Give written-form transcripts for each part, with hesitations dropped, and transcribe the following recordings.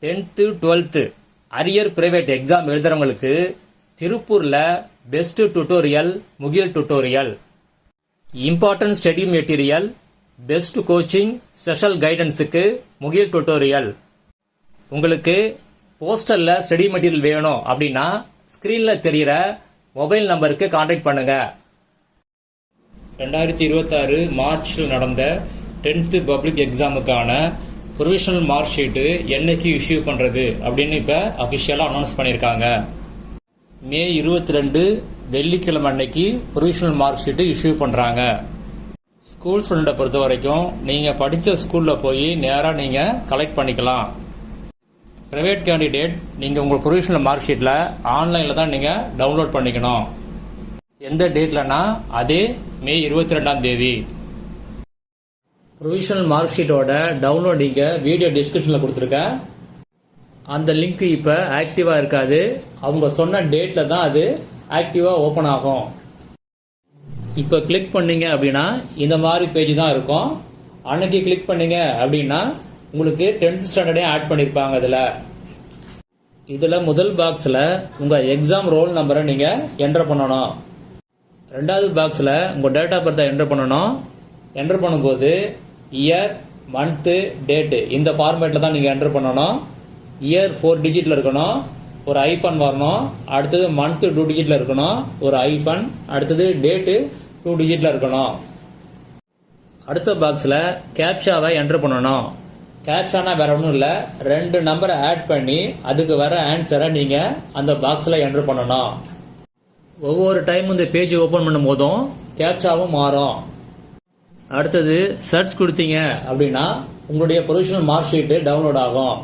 10th 12th arrear private exam எழுதுறவங்களுக்கு திருப்பூர்ல best tutorial Mugil tutorial, important study material, best coaching, special கைடன்ஸுக்கு Mugil tutorial. உங்களுக்கு போஸ்டல்ல ஸ்டடி மெட்டீரியல் வேணும் அப்படின்னா ஸ்கிரீன்ல தெரிகிற மொபைல் நம்பருக்கு கான்டாக்ட் பண்ணுங்க. 2026 மார்ச்சில் நடந்த 10th பப்ளிக் எக்ஸாமுக்கான ப்ரொவிஷனல் மார்க் ஷீட்டு என்னைக்கு இஷ்யூ பண்ணுறது அப்படின்னு இப்போ அஃபிஷியலாக அனௌன்ஸ் பண்ணியிருக்காங்க. மே 22 வெள்ளிக்கிழமை அன்னைக்கு ப்ரொவிஷனல் மார்க் ஷீட்டு இஷ்யூ பண்ணுறாங்க. ஸ்கூல் ஸ்டூடெண்ட்டை பொறுத்த வரைக்கும் நீங்கள் படித்த ஸ்கூலில் போய் நேராக நீங்கள் கலெக்ட் பண்ணிக்கலாம். ப்ரைவேட் கேண்டிடேட் நீங்கள் உங்கள் ப்ரொவிஷனல் மார்க் ஷீட்டில் ஆன்லைனில் தான் நீங்கள் டவுன்லோட் பண்ணிக்கணும். எந்த டேட்லனா அதே மே 22ஆம் தேதி. ப்ரொவிஷனல் மார்க் ஷீட்டோட டவுன்லோட் இங்கே வீடியோ டிஸ்கிரிப்ஷனில் கொடுத்துருக்கேன். அந்த லிங்க் இப்போ ஆக்டிவாக இருக்காது. அவங்க சொன்ன டேட்டில் தான் அது ஆக்டிவாக ஓப்பன் ஆகும். இப்போ கிளிக் பண்ணீங்க அப்படின்னா இந்த மாதிரி பேஜ் தான் இருக்கும். அன்னைக்கு கிளிக் பண்ணீங்க அப்படின்னா உங்களுக்கு 10th ஸ்டாண்டர்டே ஆட் பண்ணியிருப்பாங்க. இதில் முதல் பாக்ஸில் உங்கள் எக்ஸாம் ரோல் நம்பரை நீங்கள் என்டர் பண்ணணும். ரெண்டாவது பாக்ஸில் உங்கள் டேட் ஆஃப் பர்த்தை என்டர் பண்ணணும். என்டர் பண்ணும்போது இயர், மந்த்து, டேட்டு இந்த ஃபார்மேட்டில் தான் நீங்கள் என்டர் பண்ணணும். இயர் 4 டிஜிட்டில் இருக்கணும், ஒரு ஐஃபன் வரணும். அடுத்தது மந்த்து 2 டிஜிட்டில் இருக்கணும், ஒரு ஐஃபன். அடுத்தது டேட்டு 2 டிஜிட்டில் இருக்கணும். அடுத்த பாக்ஸில் கேப்ஷாவை என்டர் பண்ணணும். கேப்ஷானா வேற ஒன்றும் இல்லை, 2 நம்பரை ஆட் பண்ணி அதுக்கு வர ஆன்சரை நீங்கள் அந்த பாக்ஸில் என்டர் பண்ணணும். ஒவ்வொரு டைம் இந்த பேஜ் ஓப்பன் பண்ணும் போதும் கேப்ஷாவும் மாறும். அடுத்தது சர்ச் கொடுத்தீங்க அப்படின்னா உங்களுடைய ப்ரொவிஷனல் மார்க் ஷீட்டு டவுன்லோட் ஆகும்.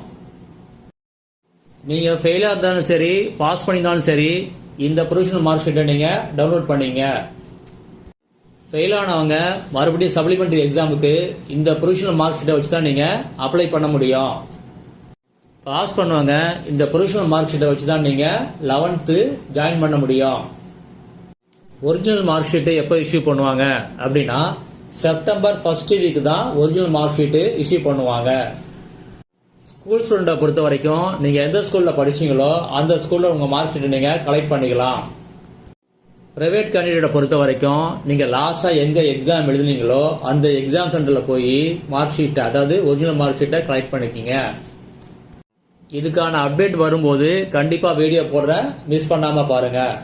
நீங்கள் ஃபெயிலாக இருந்தாலும் சரி, பாஸ் பண்ணியிருந்தாலும் சரி, இந்த ப்ரொவிஷனல் மார்க் ஷீட்டை நீங்கள் டவுன்லோட் பண்ணீங்க. ஃபெயில் ஆனவங்க மறுபடியும் சப்ளிமெண்ட்ரி எக்ஸாமுக்கு இந்த ப்ரொவிஷனல் மார்க் ஷீட்டை வச்சு தான் நீங்கள் அப்ளை பண்ண முடியும். பாஸ் பண்ணுவாங்க இந்த ப்ரொவிஷனல் மார்க் ஷீட்டை வச்சு தான் நீங்கள் 11th ஜாயின் பண்ண முடியும். ஒரிஜினல் மார்க் ஷீட்டு எப்போ இஷ்யூ பண்ணுவாங்க அப்படின்னா செப்டம்பர் 1st வீக் தான் ஒரிஜினல் மார்க் ஷீட்டு இஷ்யூ பண்ணுவாங்க. ஸ்கூல் ஸ்டூடெண்ட்டை பொறுத்த வரைக்கும் நீங்கள் எந்த ஸ்கூலில் படிச்சீங்களோ அந்த ஸ்கூலில் உங்கள் மார்க் ஷீட்டை நீங்கள் கலெக்ட் பண்ணிக்கலாம். பிரைவேட் கேண்டிடேட்டை பொறுத்த வரைக்கும் நீங்கள் லாஸ்ட்டாக எங்கே எக்ஸாம் எழுதுனீங்களோ அந்த எக்ஸாம் சென்டரில் போய் மார்க் ஷீட்டை, அதாவது ஒரிஜினல் மார்க் ஷீட்டை கலெக்ட் பண்ணிக்கிங்க. இதுக்கான அப்டேட் வரும்போது கண்டிப்பாக வீடியோ போடுற, மிஸ் பண்ணாமல் பாருங்கள்.